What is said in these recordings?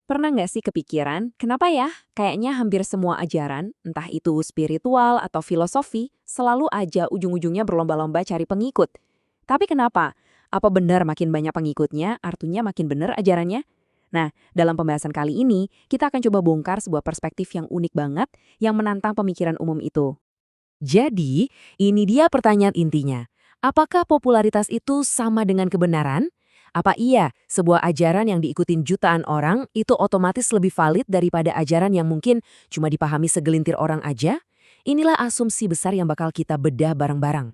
Pernah nggak sih kepikiran, kenapa ya? Kayaknya hampir semua ajaran, entah itu spiritual atau filosofi, selalu aja ujung-ujungnya berlomba-lomba cari pengikut. Tapi kenapa? Apa benar makin banyak pengikutnya, artinya makin benar ajarannya? Nah, dalam pembahasan kali ini, kita akan coba bongkar sebuah perspektif yang unik banget, yang menantang pemikiran umum itu. Jadi, ini dia pertanyaan intinya. Apakah popularitas itu sama dengan kebenaran? Apa iya sebuah ajaran yang diikutin jutaan orang itu otomatis lebih valid daripada ajaran yang mungkin cuma dipahami segelintir orang aja? Inilah asumsi besar yang bakal kita bedah bareng-bareng.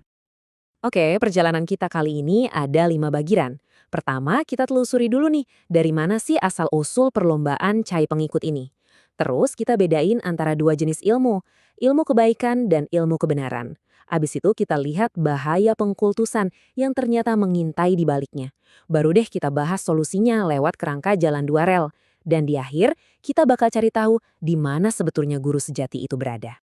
Oke, perjalanan kita kali ini ada 5 bagian. Pertama, kita telusuri dulu nih, dari mana sih asal-usul perlombaan cai pengikut ini. Terus kita bedain antara dua jenis ilmu, ilmu kebaikan dan ilmu kebenaran. Abis itu kita lihat bahaya pengkultusan yang ternyata mengintai di baliknya. Baru deh kita bahas solusinya lewat kerangka jalan dua rel. Dan di akhir, kita bakal cari tahu di mana sebetulnya guru sejati itu berada.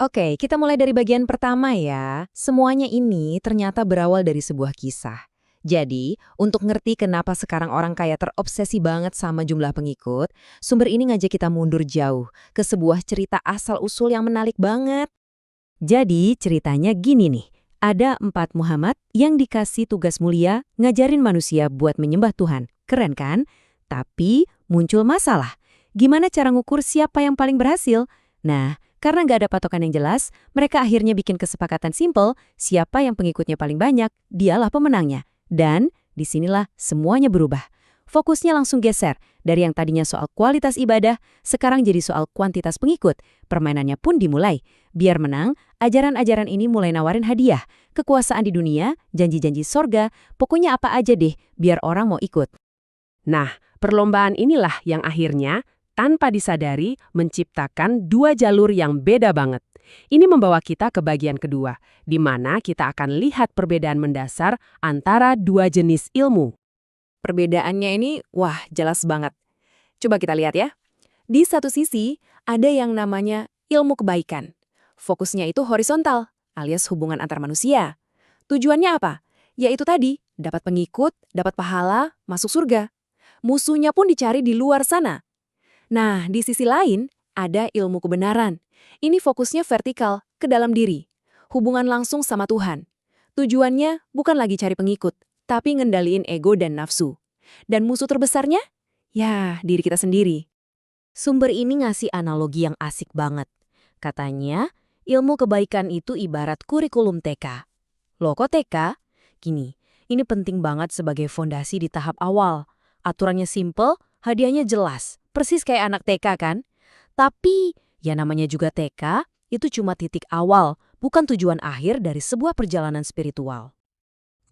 Oke, kita mulai dari bagian pertama ya. Semuanya ini ternyata berawal dari sebuah kisah. Jadi, untuk ngerti kenapa sekarang orang kaya terobsesi banget sama jumlah pengikut, sumber ini ngajak kita mundur jauh ke sebuah cerita asal-usul yang menarik banget. Jadi, ceritanya gini nih. Ada 4 Muhammad yang dikasih tugas mulia ngajarin manusia buat menyembah Tuhan. Keren kan? Tapi muncul masalah. Gimana cara ngukur siapa yang paling berhasil? Nah, karena nggak ada patokan yang jelas, mereka akhirnya bikin kesepakatan simpel, siapa yang pengikutnya paling banyak, dialah pemenangnya. Dan disinilah semuanya berubah. Fokusnya langsung geser, dari yang tadinya soal kualitas ibadah, sekarang jadi soal kuantitas pengikut. Permainannya pun dimulai. Biar menang, ajaran-ajaran ini mulai nawarin hadiah, kekuasaan di dunia, janji-janji sorga, pokoknya apa aja deh, biar orang mau ikut. Nah, perlombaan inilah yang akhirnya, tanpa disadari, menciptakan dua jalur yang beda banget. Ini membawa kita ke bagian kedua, di mana kita akan lihat perbedaan mendasar antara dua jenis ilmu. Perbedaannya ini, wah, jelas banget. Coba kita lihat ya. Di satu sisi, ada yang namanya ilmu kebaikan. Fokusnya itu horizontal, alias hubungan antar manusia. Tujuannya apa? Yaitu tadi, dapat pengikut, dapat pahala, masuk surga. Musuhnya pun dicari di luar sana. Nah, di sisi lain, ada ilmu kebenaran. Ini fokusnya vertikal, ke dalam diri. Hubungan langsung sama Tuhan. Tujuannya bukan lagi cari pengikut, tapi ngendaliin ego dan nafsu. Dan musuh terbesarnya? Ya, diri kita sendiri. Sumber ini ngasih analogi yang asik banget. Katanya, ilmu kebaikan itu ibarat kurikulum TK. Loh kok TK? Gini, ini penting banget sebagai fondasi di tahap awal. Aturannya simple, hadiahnya jelas. Persis kayak anak TK kan? Tapi, ya namanya juga TK, itu cuma titik awal, bukan tujuan akhir dari sebuah perjalanan spiritual.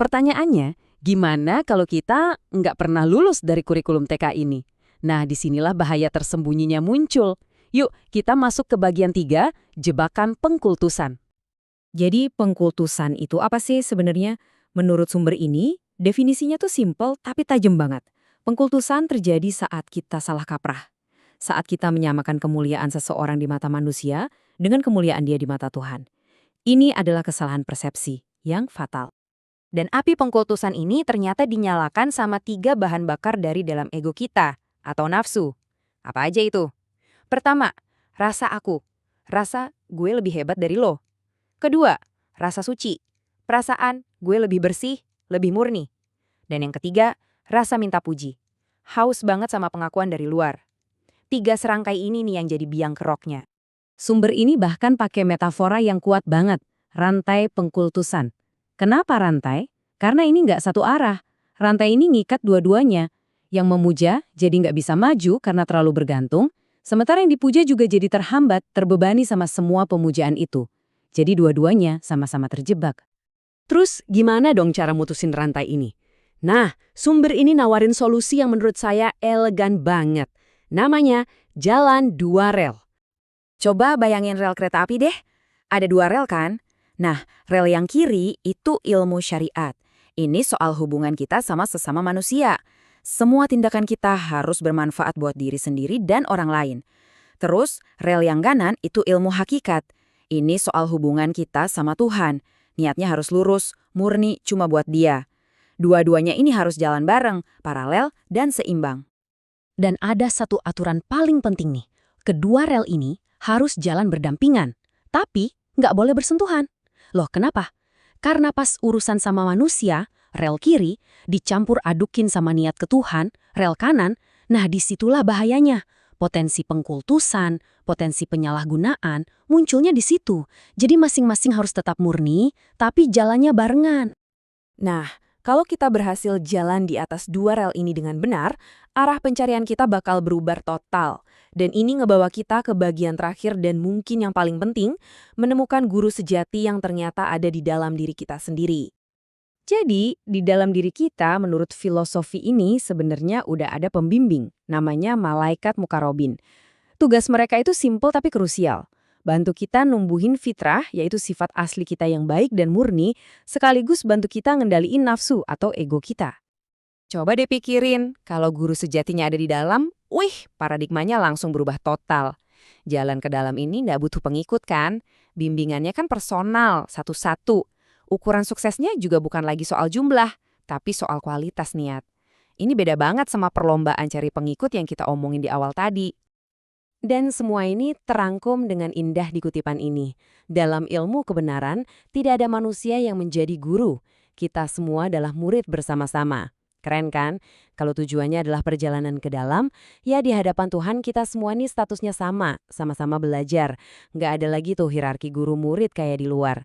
Pertanyaannya, gimana kalau kita nggak pernah lulus dari kurikulum TK ini? Nah, disinilah bahaya tersembunyinya muncul. Yuk, kita masuk ke bagian 3, jebakan pengkultusan. Jadi pengkultusan itu apa sih sebenarnya? Menurut sumber ini, definisinya tuh simple tapi tajam banget. Pengkultusan terjadi saat kita salah kaprah. Saat kita menyamakan kemuliaan seseorang di mata manusia dengan kemuliaan dia di mata Tuhan. Ini adalah kesalahan persepsi yang fatal. Dan api pengkultusan ini ternyata dinyalakan sama 3 bahan bakar dari dalam ego kita, atau nafsu. Apa aja itu? Pertama, rasa aku. Rasa gue lebih hebat dari lo. Kedua, rasa suci. Perasaan gue lebih bersih, lebih murni. Dan yang ketiga, rasa minta puji. Haus banget sama pengakuan dari luar. 3 serangkai ini nih yang jadi biang keroknya. Sumber ini bahkan pakai metafora yang kuat banget, rantai pengkultusan. Kenapa rantai? Karena ini nggak satu arah. Rantai ini ngikat dua-duanya. Yang memuja jadi nggak bisa maju karena terlalu bergantung, sementara yang dipuja juga jadi terhambat, terbebani sama semua pemujaan itu. Jadi dua-duanya sama-sama terjebak. Terus gimana dong cara mutusin rantai ini? Nah, sumber ini nawarin solusi yang menurut saya elegan banget. Namanya jalan dua rel. Coba bayangin rel kereta api deh. Ada 2 rel kan? Nah, rel yang kiri itu ilmu syariat. Ini soal hubungan kita sama sesama manusia. Semua tindakan kita harus bermanfaat buat diri sendiri dan orang lain. Terus, rel yang kanan itu ilmu hakikat. Ini soal hubungan kita sama Tuhan. Niatnya harus lurus, murni, cuma buat Dia. Dua-duanya ini harus jalan bareng, paralel, dan seimbang. Dan ada satu aturan paling penting nih. Kedua rel ini harus jalan berdampingan, tapi nggak boleh bersentuhan. Loh, kenapa? Karena pas urusan sama manusia, rel kiri dicampur adukin sama niat ke Tuhan, rel kanan, nah disitulah bahayanya. Potensi pengkultusan, potensi penyalahgunaan, munculnya di situ. Jadi masing-masing harus tetap murni, tapi jalannya barengan. Nah, kalau kita berhasil jalan di atas dua rel ini dengan benar, arah pencarian kita bakal berubah total. Dan ini ngebawa kita ke bagian terakhir dan mungkin yang paling penting, menemukan guru sejati yang ternyata ada di dalam diri kita sendiri. Jadi, di dalam diri kita, menurut filosofi ini sebenarnya udah ada pembimbing, namanya malaikat mukarobin. Tugas mereka itu simpel tapi krusial. Bantu kita numbuhin fitrah, yaitu sifat asli kita yang baik dan murni, sekaligus bantu kita ngendaliin nafsu atau ego kita. Coba deh pikirin, kalau guru sejatinya ada di dalam, paradigmanya langsung berubah total. Jalan ke dalam ini nggak butuh pengikut kan? Bimbingannya kan personal, satu-satu. Ukuran suksesnya juga bukan lagi soal jumlah, tapi soal kualitas niat. Ini beda banget sama perlombaan cari pengikut yang kita omongin di awal tadi. Dan semua ini terangkum dengan indah di kutipan ini. Dalam ilmu kebenaran, tidak ada manusia yang menjadi guru. Kita semua adalah murid bersama-sama. Keren kan? Kalau tujuannya adalah perjalanan ke dalam, ya di hadapan Tuhan kita semua ini statusnya sama, sama-sama belajar. Nggak ada lagi tuh hierarki guru-murid kayak di luar.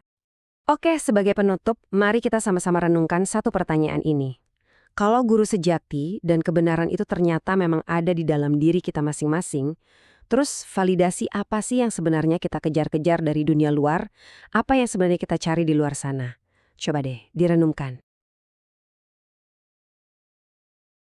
Oke, sebagai penutup, mari kita sama-sama renungkan satu pertanyaan ini. Kalau guru sejati dan kebenaran itu ternyata memang ada di dalam diri kita masing-masing, terus validasi apa sih yang sebenarnya kita kejar-kejar dari dunia luar? Apa yang sebenarnya kita cari di luar sana? Coba deh, direnungkan.